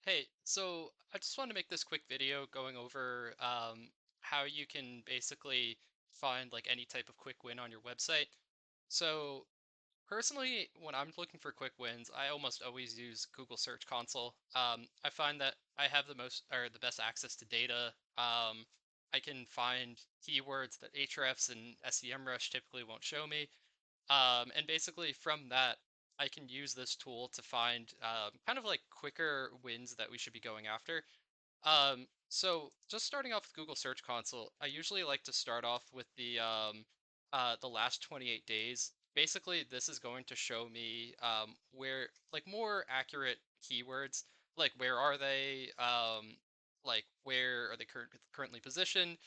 Hey, so I just want to make this quick video going over how you can basically find like any type of quick win on your website. So personally, when I'm looking for quick wins, I almost always use Google Search Console. I find that I have the most or the best access to data. I can find keywords that Ahrefs and SEMrush typically won't show me. And basically from that, I can use this tool to find kind of like quicker wins that we should be going after. So just starting off with Google Search Console, I usually like to start off with the last 28 days. Basically, this is going to show me where like more accurate keywords, like where are they, like where are they currently positioned.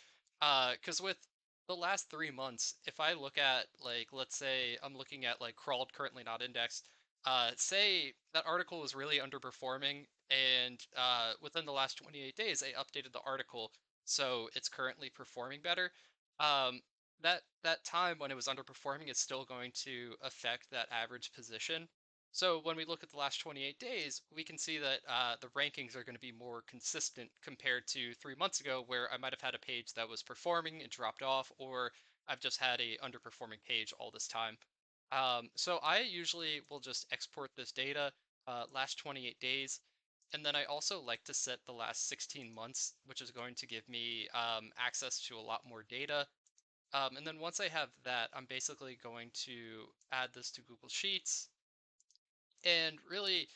Because with the last 3 months, if I look at like let's say I'm looking at like crawled currently not indexed, say that article was really underperforming and within the last 28 days, I updated the article, so it's currently performing better. Um, that time when it was underperforming is still going to affect that average position. So when we look at the last 28 days, we can see that the rankings are going to be more consistent compared to 3 months ago, where I might have had a page that was performing and dropped off, or I've just had a underperforming page all this time. So I usually will just export this data last 28 days, and then I also like to set the last 16 months, which is going to give me access to a lot more data. And then once I have that, I'm basically going to add this to Google Sheets. And really,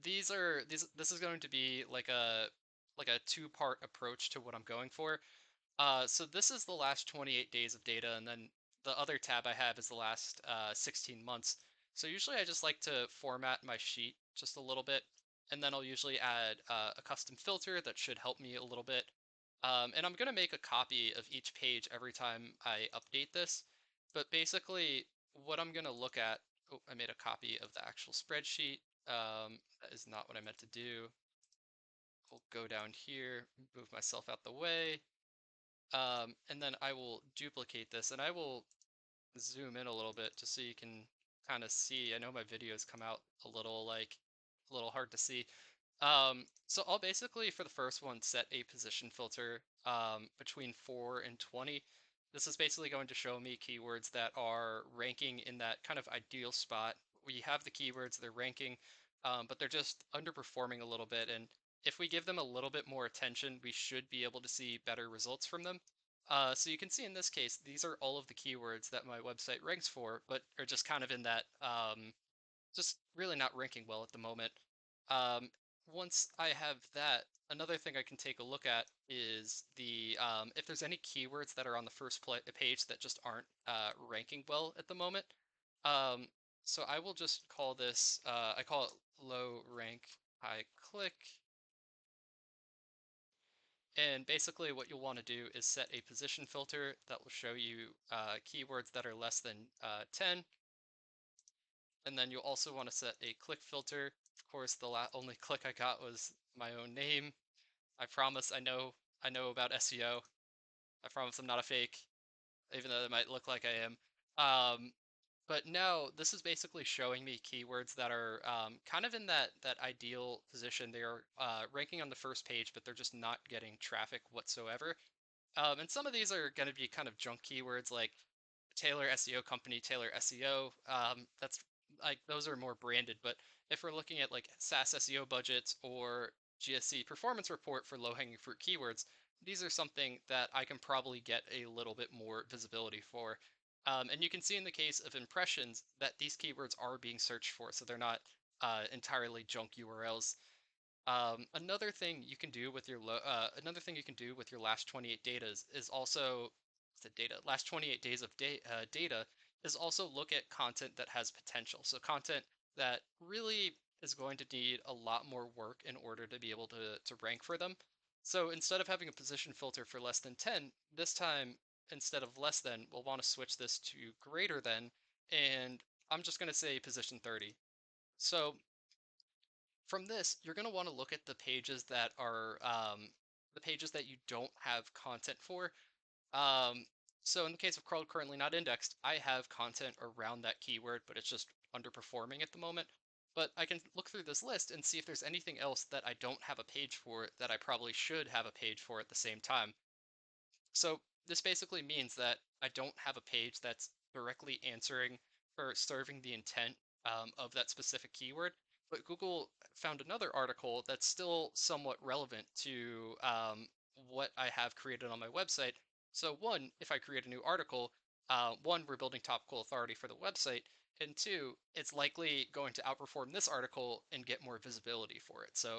this is going to be like a two-part approach to what I'm going for. So this is the last 28 days of data, and then the other tab I have is the last 16 months. So usually I just like to format my sheet just a little bit, and then I'll usually add a custom filter that should help me a little bit. And I'm going to make a copy of each page every time I update this. But basically, what I'm going to look at, oh, I made a copy of the actual spreadsheet. That is not what I meant to do. I'll go down here, move myself out the way. And then I will duplicate this and I will zoom in a little bit just so you can kind of see. I know my videos come out a little a little hard to see. So I'll basically for the first one set a position filter between 4 and 20. This is basically going to show me keywords that are ranking in that kind of ideal spot. We have the keywords, they're ranking, but they're just underperforming a little bit. And if we give them a little bit more attention, we should be able to see better results from them. So you can see in this case, these are all of the keywords that my website ranks for, but are just kind of in that, just really not ranking well at the moment. Um, Once I have that, another thing I can take a look at is if there's any keywords that are on the first page that just aren't ranking well at the moment. Um, so I will just call this, I call it low rank, high click. And basically what you'll want to do is set a position filter that will show you keywords that are less than 10. And then you'll also want to set a click filter. Of course, the only click I got was my own name. I promise I know about SEO. I promise I'm not a fake, even though it might look like I am. But now this is basically showing me keywords that are kind of in that ideal position. They are ranking on the first page, but they're just not getting traffic whatsoever. And some of these are going to be kind of junk keywords like Taylor SEO company, Taylor SEO. That's like those are more branded. But if we're looking at like SaaS SEO budgets or GSC performance report for low hanging fruit keywords, these are something that I can probably get a little bit more visibility for. And you can see in the case of impressions that these keywords are being searched for, so they're not entirely junk URLs. Another thing you can do with another thing you can do with your last 28 data is also the data last 28 days of data is also look at content that has potential. So content that really is going to need a lot more work in order to be able to rank for them. So instead of having a position filter for less than 10, this time instead of less than, we'll want to switch this to greater than, and I'm just going to say position 30. So from this, you're going to want to look at the pages that are the pages that you don't have content for. Um, so in the case of crawled currently not indexed, I have content around that keyword, but it's just underperforming at the moment. but I can look through this list and see if there's anything else that I don't have a page for that I probably should have a page for at the same time. So this basically means that I don't have a page that's directly answering or serving the intent of that specific keyword. But Google found another article that's still somewhat relevant to what I have created on my website. So one, if I create a new article, one, we're building topical authority for the website, and two, it's likely going to outperform this article and get more visibility for it. So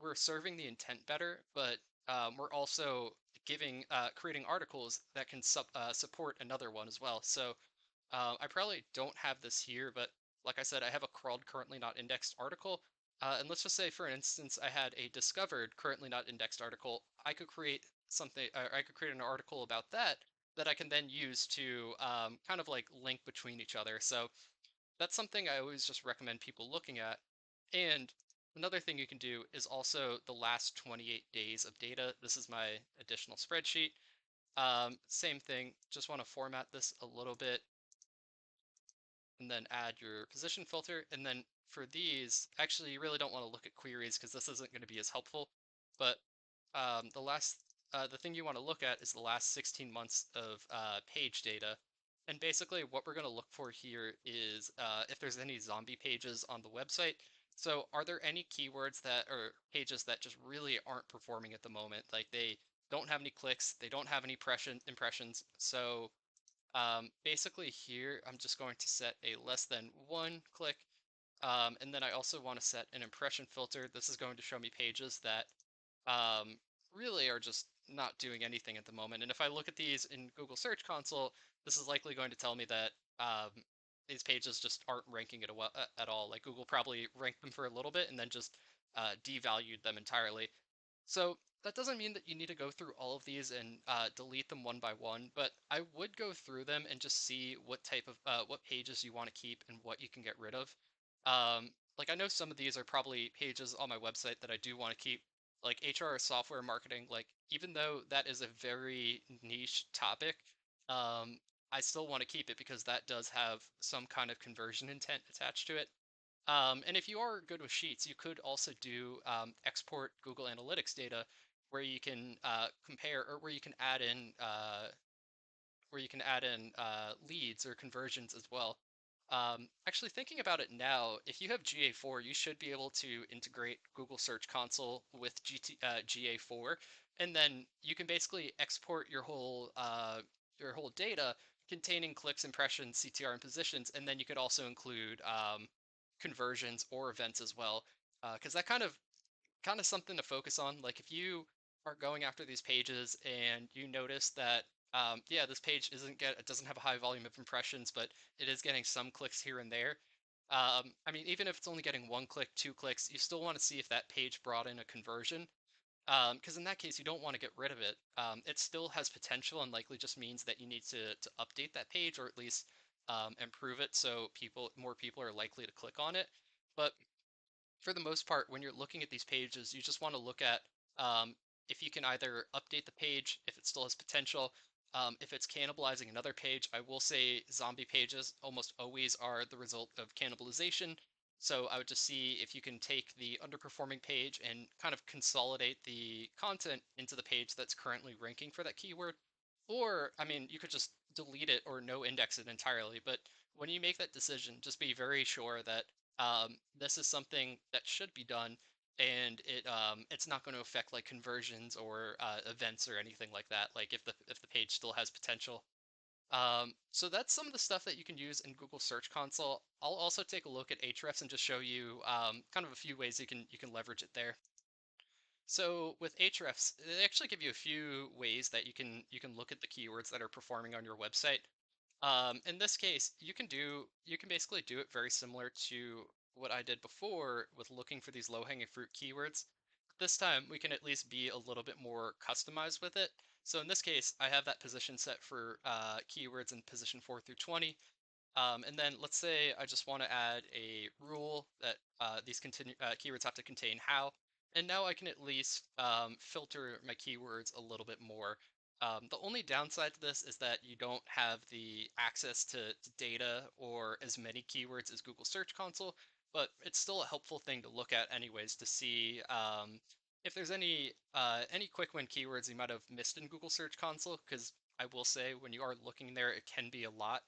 we're serving the intent better, but we're also creating articles that can support another one as well. So I probably don't have this here, but like I said, I have a crawled currently not indexed article. And let's just say, for instance, I had a discovered currently not indexed article. I could create something, I could create an article about that I can then use to kind of like link between each other. So that's something I always just recommend people looking at. And another thing you can do is also the last 28 days of data. This is my additional spreadsheet. Same thing, just want to format this a little bit and then add your position filter. And then for these, actually, you really don't want to look at queries because this isn't going to be as helpful. But the thing you want to look at is the last 16 months of page data. And basically, what we're going to look for here is if there's any zombie pages on the website. So, are there any keywords that or pages that just really aren't performing at the moment? Like they don't have any clicks, they don't have any impressions. So, basically here, I'm just going to set a less than 1 click. And then I also want to set an impression filter. This is going to show me pages that um, really are just not doing anything at the moment. And if I look at these in Google Search Console, this is likely going to tell me that these pages just aren't ranking at all. Like Google probably ranked them for a little bit and then just devalued them entirely. So that doesn't mean that you need to go through all of these and delete them one by one, but I would go through them and just see what pages you want to keep and what you can get rid of. Like I know some of these are probably pages on my website that I do want to keep, like HR software marketing. Like even though that is a very niche topic, I still want to keep it because that does have some kind of conversion intent attached to it. And if you are good with Sheets, you could also do export Google Analytics data where you can compare or where you can add in leads or conversions as well. Actually, thinking about it now, if you have GA4, you should be able to integrate Google Search Console with GA4, and then you can basically export your whole data containing clicks, impressions, CTR, and positions, and then you could also include conversions or events as well, because that kind of something to focus on. Like if you are going after these pages and you notice that yeah, this page it doesn't have a high volume of impressions, but it is getting some clicks here and there. I mean, even if it's only getting 1 click, 2 clicks, you still want to see if that page brought in a conversion. Because in that case, you don't want to get rid of it. It still has potential and likely just means that you need to update that page or at least improve it so more people are likely to click on it. But for the most part, when you're looking at these pages, you just want to look at if you can either update the page, if it still has potential, if it's cannibalizing another page. I will say zombie pages almost always are the result of cannibalization. So I would just see if you can take the underperforming page and kind of consolidate the content into the page that's currently ranking for that keyword. Or, I mean, you could just delete it or no index it entirely. But when you make that decision, just be very sure that this is something that should be done, and it's not going to affect like conversions or events or anything like that. Like if the page still has potential. So that's some of the stuff that you can use in Google Search Console. I'll also take a look at Ahrefs and just show you kind of a few ways you can leverage it there. So with Ahrefs, they actually give you a few ways that you can look at the keywords that are performing on your website. In this case, you can basically do it very similar to what I did before with looking for these low-hanging fruit keywords. This time, we can at least be a little bit more customized with it. So in this case, I have that position set for keywords in position 4 through 20. And then let's say I just want to add a rule that keywords have to contain how. And now I can at least filter my keywords a little bit more. The only downside to this is that you don't have the access to data or as many keywords as Google Search Console. but it's still a helpful thing to look at anyways to see if there's any quick win keywords you might have missed in Google Search Console. Because I will say when you are looking there, it can be a lot.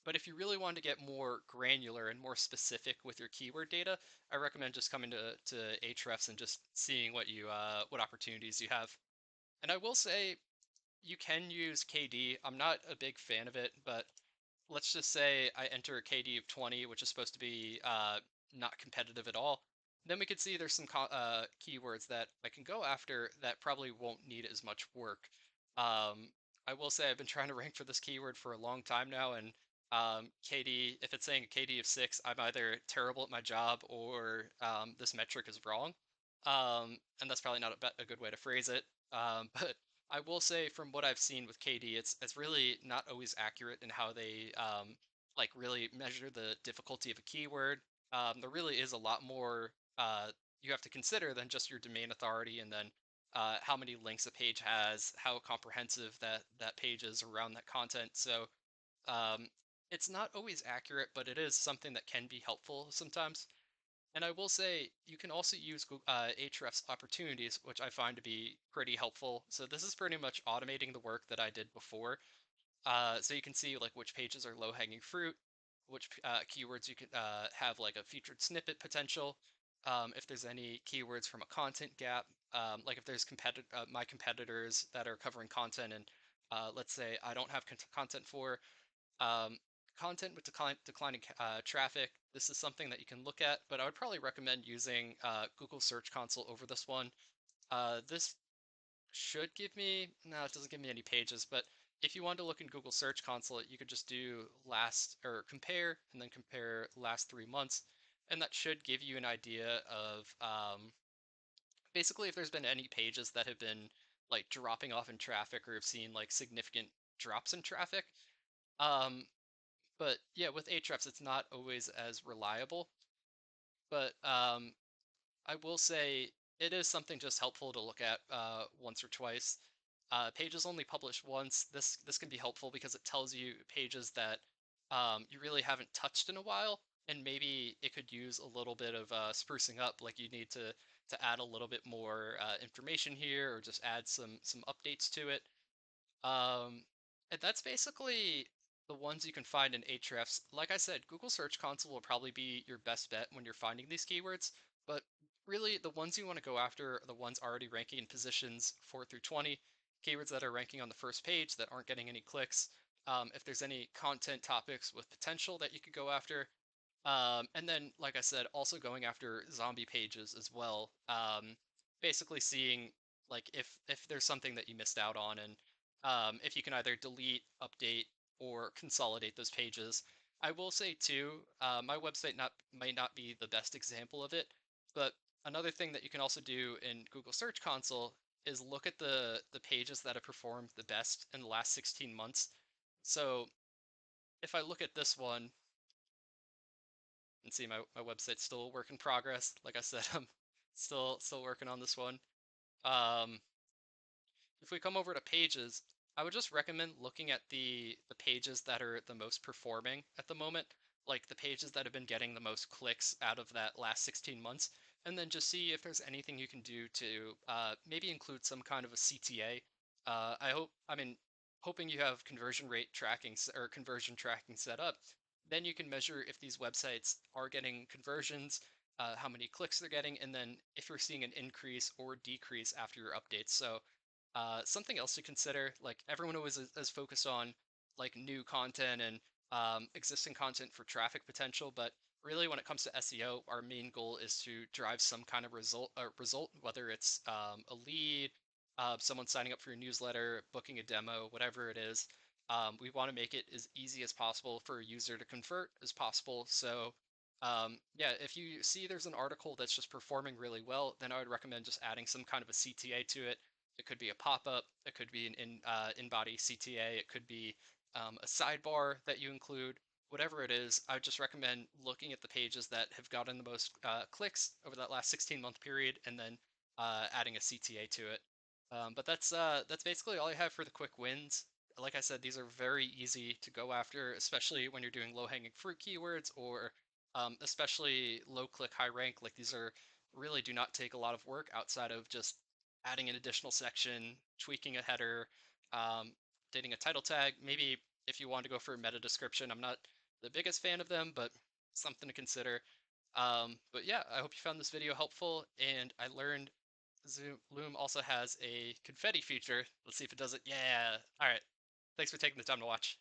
But if you really want to get more granular and more specific with your keyword data, I recommend just coming to Ahrefs and just seeing what opportunities you have. And I will say you can use KD. I'm not a big fan of it, but let's just say I enter a KD of 20, which is supposed to be not competitive at all. Then we could see there's some keywords that I can go after that probably won't need as much work. Um, I will say I've been trying to rank for this keyword for a long time now, and KD, if it's saying a KD of 6, I'm either terrible at my job or this metric is wrong. And that's probably not a good way to phrase it. But I will say from what I've seen with KD, it's really not always accurate in how they like really measure the difficulty of a keyword. There really is a lot more you have to consider than just your domain authority, and then how many links a page has, how comprehensive that page is around that content. So um, it's not always accurate, but it is something that can be helpful sometimes. And I will say you can also use Ahrefs opportunities, which I find to be pretty helpful. So this is pretty much automating the work that I did before. So you can see like which pages are low-hanging fruit, which keywords you can have like a featured snippet potential. If there's any keywords from a content gap, like if there's my competitors that are covering content and let's say I don't have content for, um, content with declining traffic. This is something that you can look at, but I would probably recommend using Google Search Console over this one. This should give me, no, it doesn't give me any pages, but if you want to look in Google Search Console, you could just do last or compare and then compare last 3 months. And that should give you an idea of basically if there's been any pages that have been like dropping off in traffic or have seen like significant drops in traffic. Um, but yeah, with Ahrefs, it's not always as reliable. But I will say it is something just helpful to look at once or twice. Pages only published once. This can be helpful because it tells you pages that you really haven't touched in a while, and maybe it could use a little bit of sprucing up. Like you need to add a little bit more information here, or just add some updates to it. Um, and that's basically the ones you can find in Ahrefs. Like I said, Google Search Console will probably be your best bet when you're finding these keywords, but really the ones you want to go after are the ones already ranking in positions 4 through 20, keywords that are ranking on the first page that aren't getting any clicks. If there's any content topics with potential that you could go after, and then, like I said, also going after zombie pages as well. Basically seeing like if there's something that you missed out on, and if you can either delete, update, or consolidate those pages. I will say too, my website not might not be the best example of it, but another thing that you can also do in Google Search Console is look at the pages that have performed the best in the last 16 months. So if I look at this one and see my website's still a work in progress. Like I said, I'm still working on this one. Um, if we come over to pages, I would just recommend looking at the pages that are the most performing at the moment, like the pages that have been getting the most clicks out of that last 16 months, and then just see if there's anything you can do to maybe include some kind of a CTA. I mean, hoping you have conversion rate tracking or conversion tracking set up, then you can measure if these websites are getting conversions, how many clicks they're getting, and then if you're seeing an increase or decrease after your updates. So something else to consider, like everyone always is focused on like new content and existing content for traffic potential, but really when it comes to SEO, our main goal is to drive some kind of result, whether it's a lead, someone signing up for your newsletter, booking a demo, whatever it is. We want to make it as easy as possible for a user to convert as possible. So yeah, if you see there's an article that's just performing really well, then I would recommend just adding some kind of a CTA to it. It could be a pop-up, it could be an in-body CTA, it could be a sidebar that you include. Whatever it is, I would just recommend looking at the pages that have gotten the most clicks over that last 16-month period, and then adding a CTA to it. But that's basically all I have for the quick wins. Like I said, these are very easy to go after, especially when you're doing low-hanging fruit keywords or especially low click, high rank. Like these are really do not take a lot of work outside of just adding an additional section, tweaking a header, um, updating a title tag. Maybe if you want to go for a meta description, I'm not the biggest fan of them, but something to consider. But yeah, I hope you found this video helpful, and I learned Loom also has a confetti feature. Let's see if it does it. Yeah. All right. Thanks for taking the time to watch.